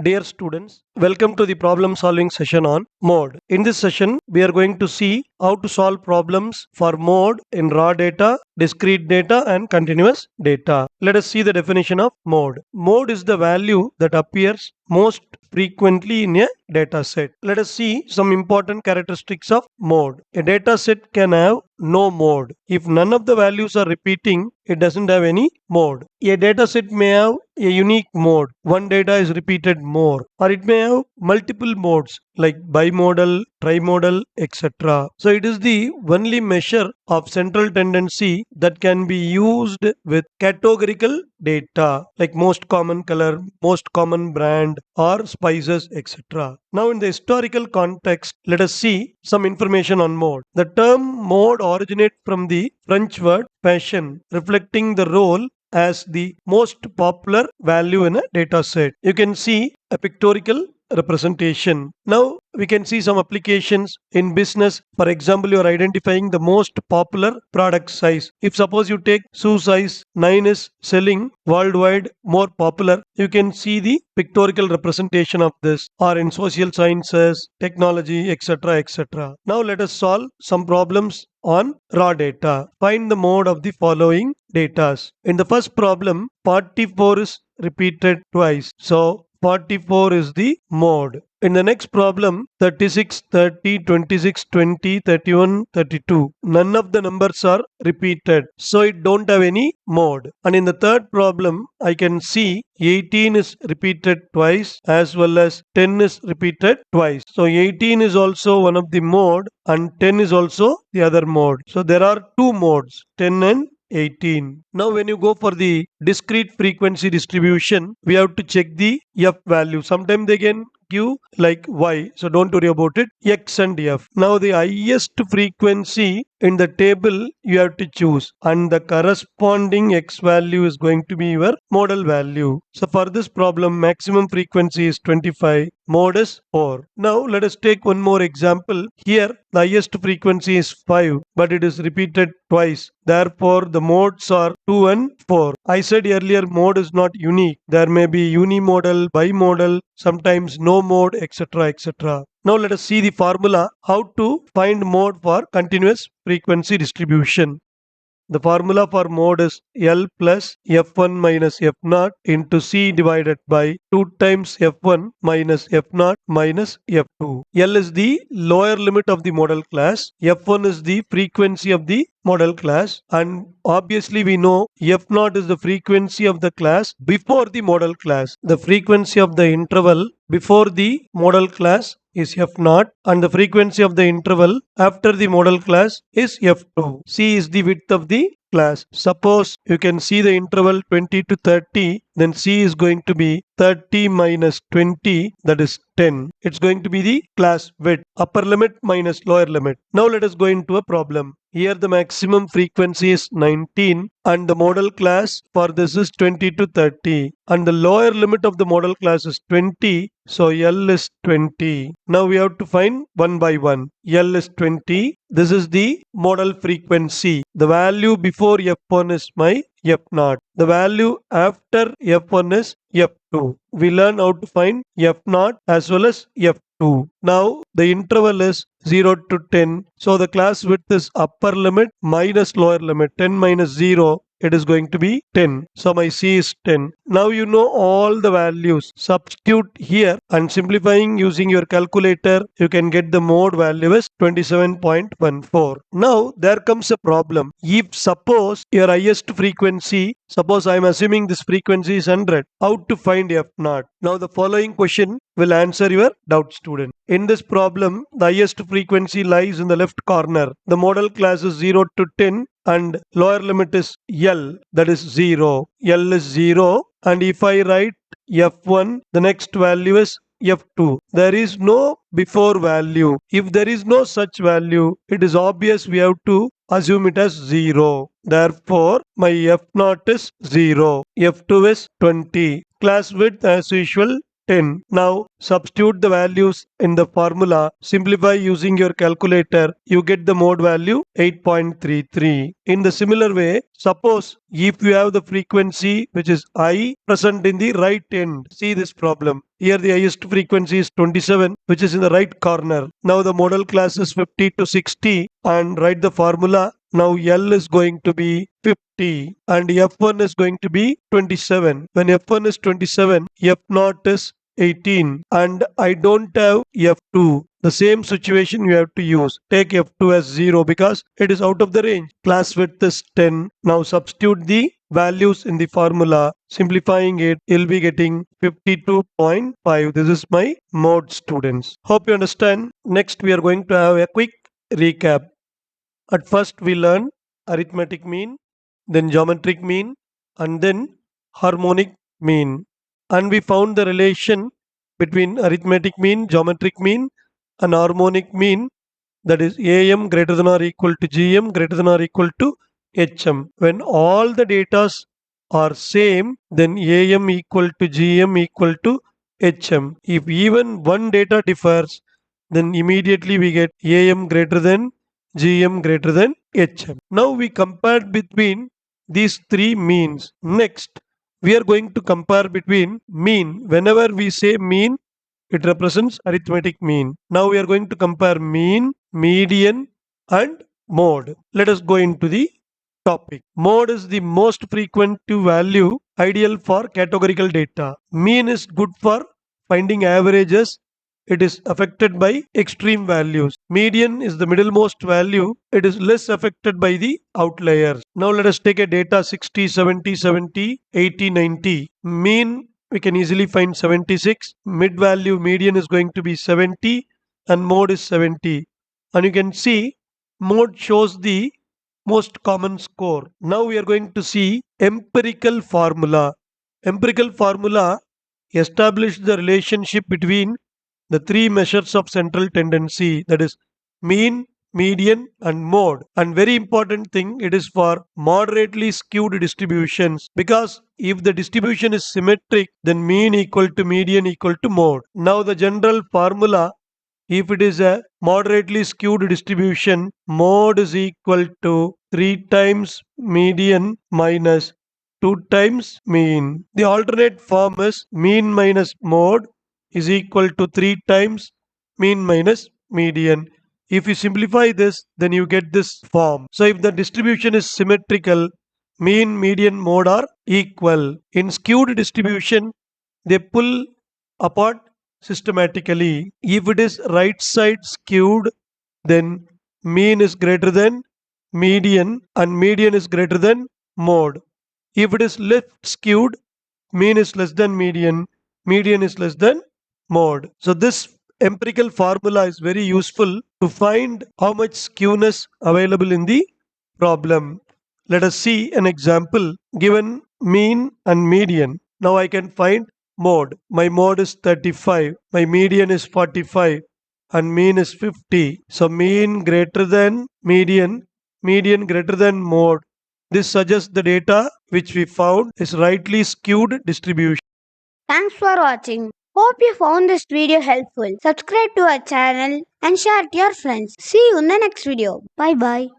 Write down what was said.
Dear students, welcome to the problem solving session on mode. In this session, we are going to see how to solve problems for mode in raw data, discrete data and continuous data. Let us see the definition of mode. Mode is the value that appears most frequently in a data set. Let us see some important characteristics of mode. A data set can have no mode. If none of the values are repeating, it doesn't have any mode. A data set may have a unique mode. One data is repeated more, or it may have multiple modes like bimodal, trimodal, etc. So it is the only measure of central tendency that can be used with categorical data like most common color, most common brand, or spices, etc. Now, in the historical context, let us see some information on mode. The term mode originates from the French word fashion, reflecting the role as the most popular value in a data set. You can see a pictorial representation. Now we can see some applications in business. For example, you are identifying the most popular product size. If suppose you take shoe size 9 is selling worldwide more popular, you can see the pictorial representation of this, or in social sciences, technology, etc. etc. Now let us solve some problems on raw data. Find the mode of the following datas. In the first problem, 44 is repeated twice. So 44 is the mode. In the next problem, 36, 30, 26, 20, 31, 32. None of the numbers are repeated, so it don't have any mode. And in the third problem, I can see 18 is repeated twice as well as 10 is repeated twice. So 18 is also one of the mode and 10 is also the other mode. So there are two modes, 10 and 18. Now when you go for the discrete frequency distribution, we have to check the f value. Sometimes they can give like y, so don't worry about it, x and f. Now the highest frequency in the table you have to choose, and the corresponding x value is going to be your modal value. So for this problem, maximum frequency is 25, mode is 4. Now let us take one more example. Here the highest frequency is 5, but it is repeated twice. Therefore the modes are 2 and 4. I said earlier mode is not unique. There may be unimodal, bimodal, sometimes no mode, etc. etc. Now let us see the formula how to find mode for continuous frequency distribution. The formula for mode is L plus F1 minus F0 into C divided by 2 times F1 minus F0 minus F2. L is the lower limit of the modal class. F1 is the frequency of the modal class, and obviously we know F0 is the frequency of the class before the modal class. The frequency of the interval before the modal class is F0 and the frequency of the interval after the modal class is F2. C is the width of the class. Suppose you can see the interval 20 to 30, then C is going to be 30 minus 20, that is 10. It's going to be the class width, upper limit minus lower limit. Now let us go into a problem. Here the maximum frequency is 19 and the modal class for this is 20 to 30 and the lower limit of the modal class is 20, so L is 20. Now we have to find one by one. L is 20. This is the modal frequency. The value before F1 is my F0. The value after F1 is F2. We learn how to find F0 as well as F2. Now the interval is 0 to 10. So the class width is upper limit minus lower limit. 10 minus 0, it is going to be 10. So my C is 10. Now you know all the values. Substitute here and simplifying using your calculator, you can get the mode value is 27.14. Now there comes a problem. If suppose your highest frequency, suppose I am assuming this frequency is 100, how to find F0? Now the following question will answer your doubt, student. In this problem, the highest frequency lies in the left corner. The modal class is 0 to 10 and lower limit is L, that is 0. L is 0, and if I write F1, the next value is F2. There is no before value. If there is no such value, it is obvious we have to assume it as 0. Therefore, my F0 is 0. F2 is 20. Class width as usual 10. Now substitute the values in the formula. Simplify using your calculator. You get the mode value 8.33. In the similar way, suppose if you have the frequency which is I present in the right end. See this problem. Here the highest frequency is 27, which is in the right corner. Now the model class is 50 to 60 and write the formula. Now L is going to be 50 and F1 is going to be 27. When F1 is 27, F0 is 18 and I don't have F2. The same situation you have to use. Take F2 as 0 because it is out of the range. Class width is 10. Now substitute the values in the formula. Simplifying it, you'll be getting 52.5. This is my mode, students. Hope you understand. Next we are going to have a quick recap. At first we learned arithmetic mean, then geometric mean, and then harmonic mean. And we found the relation between arithmetic mean, geometric mean, and harmonic mean, that is AM greater than or equal to GM greater than or equal to HM. When all the datas are same, then AM equal to GM equal to HM. If even one data differs, then immediately we get AM greater than GM greater than HM. Now we compared between these three means. Next, we are going to compare between mean. Whenever we say mean, it represents arithmetic mean. Now we are going to compare mean, median, and mode. Let us go into the topic. Mode is the most frequent value ideal for categorical data. Mean is good for finding averages. It is affected by extreme values. Median is the middlemost value. It is less affected by the outliers. Now let us take a data 60, 70, 70, 80, 90. Mean we can easily find 76. Mid value median is going to be 70 and mode is 70. And you can see mode shows the most common score. Now we are going to see empirical formula. Empirical formula established the relationship between the three measures of central tendency, that is mean, median and mode. And very important thing, it is for moderately skewed distributions, because if the distribution is symmetric, then mean equal to median equal to mode. Now the general formula, if it is a moderately skewed distribution, mode is equal to 3 times median minus 2 times mean. The alternate form is mean minus mode is equal to 3 times mean minus median. If you simplify this, then you get this form. So if the distribution is symmetrical, mean, median, mode are equal. In skewed distribution, they pull apart systematically. If it is right side skewed, then mean is greater than median and median is greater than mode. If it is left skewed, mean is less than median, median is less than mode. So this empirical formula is very useful to find how much skewness available in the problem. Let us see an example. Given mean and median, now I can find mode. My mode is 35, my median is 45 and mean is 50. So mean greater than median, median greater than mode. This suggests the data which we found is rightly skewed distribution. Thanks for watching. Hope you found this video helpful. Subscribe to our channel and share it to your friends. See you in the next video. Bye bye.